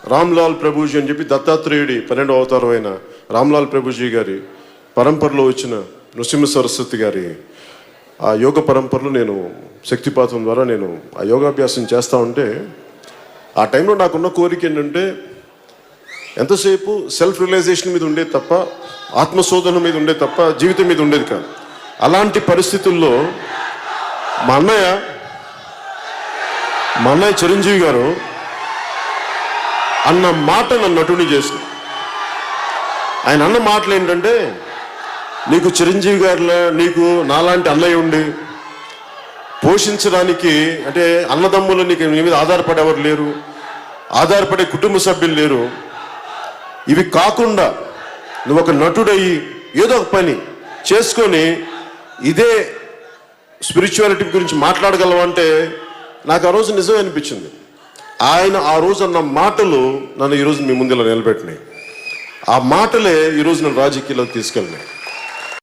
రామ్లాల్ ప్రభుజీ అని చెప్పి దత్తాత్రేయుడి 12వ అవతారం అయిన రామ్లాల్ ప్రభుజీ గారి పరంపరలో వచ్చిన నృసింహ సరస్వతి గారి ఆ యోగ పరంపరలో నేను శక్తిపాతం ద్వారా నేను ఆ యోగాభ్యాసం చేస్తూ ఉంటే ఆ టైంలో నాకున్న కోరిక ఏంటంటే ఎంతసేపు సెల్ఫ్ రియలైజేషన్ మీద ఉండేది తప్ప ఆత్మశోధన మీద ఉండేది తప్ప జీవితం మీద ఉండేది కాదు. అలాంటి పరిస్థితుల్లో మా అన్నయ్య చిరంజీవి గారు అన్న మాట నన్ను నటుని చేసింది. ఆయన అన్న మాటలు ఏంటంటే, నీకు చిరంజీవి గారిలో నీకు నాలాంటి అన్నయ్య ఉండి పోషించడానికి, అంటే అన్నదమ్ములు నీకు నీ మీద ఆధారపడేవారు లేరు, ఆధారపడే కుటుంబ సభ్యులు లేరు. ఇవి కాకుండా నువ్వు ఒక నటుడయ్యి ఏదో ఒక పని చేసుకొని ఇదే స్పిరిచువాలిటీ గురించి మాట్లాడగలవంటే నాకు ఆ రోజు నిజమే అనిపించింది. ఆయన ఆ రోజు అన్న మాటలు నన్ను ఈరోజు మీ ముందు ఇలా నిలబెట్టినాయి. ఆ మాటలే ఈరోజు నన్ను రాజకీయాల్లోకి తీసుకెళ్ళినాయి.